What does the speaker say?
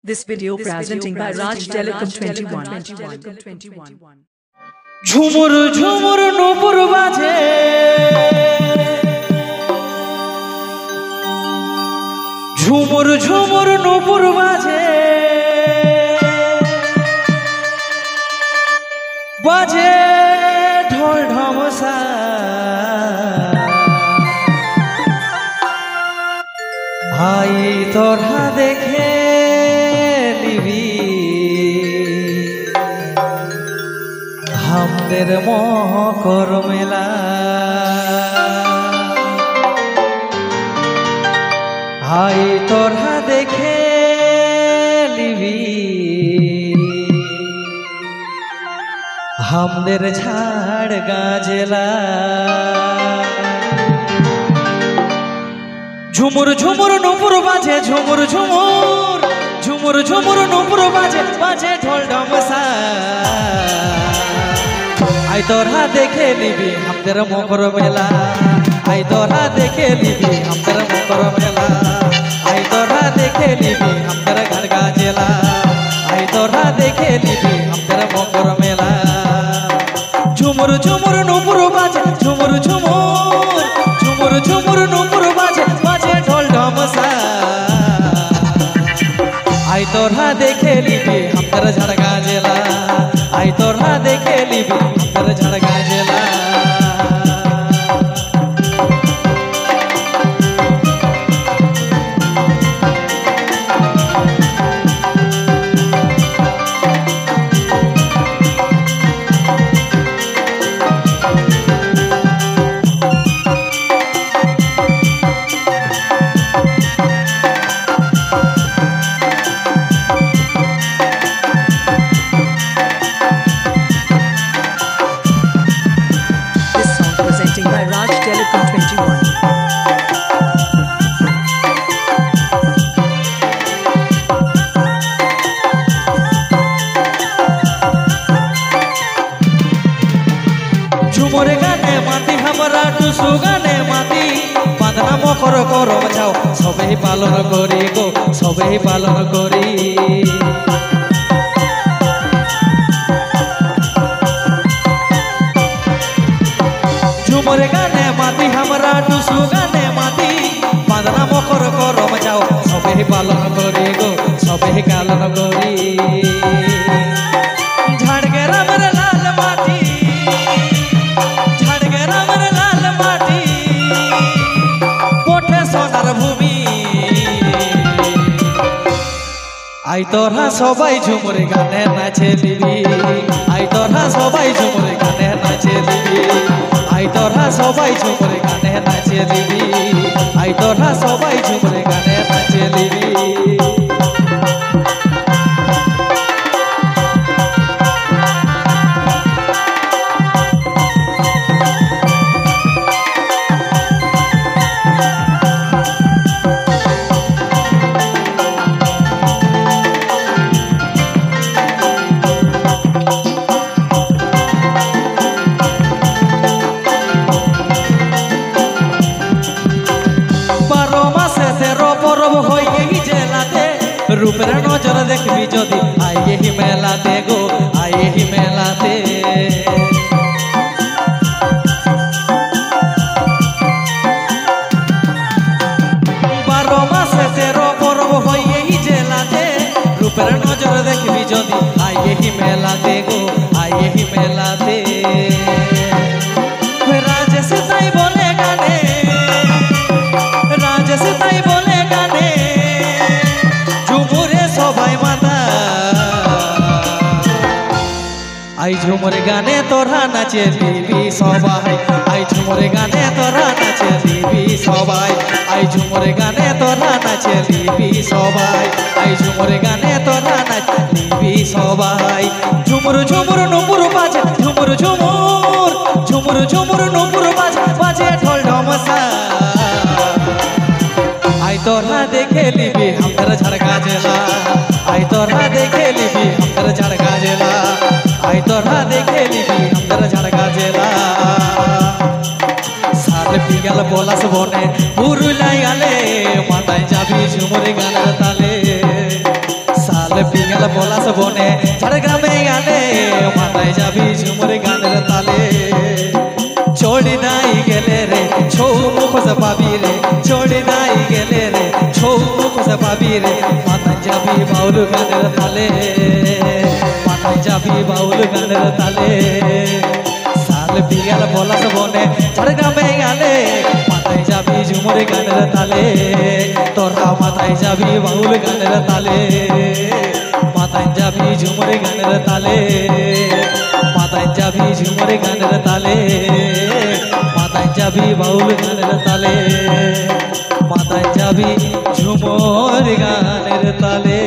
This video presenting by Raj Telecom 21. ঝুমুর ঝুমুর নূপুর বাজে ঝুমুর ঝুমুর নূপুর বাজে বাজে ঢোল ঢমসা ভাই তোরা দেখে নিবি আমাদের মকর মেলা হাই তোরা দেখে নিবি আমাদের ঝাড় গাজেলা ঝুমুর ঝুমুর নূপুর বাজে ঝুমুর ঝুমুর ঝুমুর ঝুমুর নূপুর বাজে বাজে ঢোল ঢমসা আই তোরা দেখে নিবি আমাদের মকর মেলা আই তোরা দেখে নিবি আমাদের মকর মেলা আই তোরা দেখে নিবি আমাদের ঘাড়গা জেলা আই তোরা দেখে নিবি আমাদের মকর মেলা ঝুমুর ঝুমুর নূপুর বাজে ঝুমুর ঝুমুর ঝুমুর ঝুমুর নূপুর বাজে বাজে ঢোল ঢমসা আই তোরা দেখে নিবি আমাদের ঝাড়গা জেলা আই তোরা দেখে নিবি আমাদের ঝাড়গা জেলা By Raj Telecom 21. ঝুমুর গানে মাতি আমরা টুসু গানে মাতি বাঁধনা মকর করম যাও সবেই পালন করি গো সবেই পালন করি ঝুমুর গানে মাতি আমরা টুসু গানে মাতি বাঁধনা মকর করম যাও সবেই পালন করি গো সবেই পালন করি ঝাড়গ্রামের লাল মাটি ঝাড়গ্রামের লাল মাটি ওঠে সোনার ভূমি আই তোরা সবাই ঝুমুর গানে নাচে দিবি আই তোরা সবাই ঝুমুর গানে নাচে দিবি আই তোরা সবাই ঝুমুর গানে নাচে দিবি আই তোরা সবাই ঝুমুর গানে নাচে দিবি রূপের নজর দেখবি যদি আই এই মেলাতে গো আই এই মেলাতে বারো মাসে 13 পর্ব হই এই জেলাতে রূপের নজর দেখবি যদি আই এই মেলাতে গো আই এই মেলাতে রাজেশ তাই বলে গানে রাজেশ তাই বলে গানে সবাই মাতা আই ঝুমুর গানে তোরা নাচে দিবি সবাই আই ঝুমুর গানে তোরা নাচে দিবি সবাই আই ঝুমুর গানে তোরা নাচে দিবি সবাই আই ঝুমুর গানে তোরা নাচে দিবি সবাই ঝুমুর ঝুমুর নূপুর বাজে ঝুমুর ঝুমুর ঝুমুর ঝুমুর নূপুর বাজে বাজে ঢোল ঢমসা আই তোরা দেখে নিবি আমাদের ঝাড়গা জেলা আই তোরা দেখে নিবি আমাদের ঝাড়গা জেলা আই তোরা দেখে নিবি আমাদের ঝাড়গা জেলা সার বিগাল পলাশ বনে পুরুলাই আলে মাথায় যাবি ঝুমুর গানের তালে। সালে বিকেল পলাশ বনে ঝাড়গ্রামে গানে মাথায় যাবি ঝুমুর গানের তালে ছড়ি নাই গেলে রে ছৌ মুখোশ পাবি রে ছড়ি নাই গেলে রে ছৌ মুখোশ পাবি রে মাথায় যাবি বাউল গানের তালে মাথায় যাবি বাউল গানের তালে সাল বিকেল পলাশ বনে ঝাড়গ্রামে গানে মাথায় যাবি ঝুমুর গানের তালে তোরা মাথায় যাবি বাউল গানের তালে মাথায় যাবি ঝুমুর গানের তালে মাথায় যাবি ঝুমুর গানের তালে মাথায় যাবি বাউল গানের তালে মাথায় যাবি ঝুমুর গানের তালে।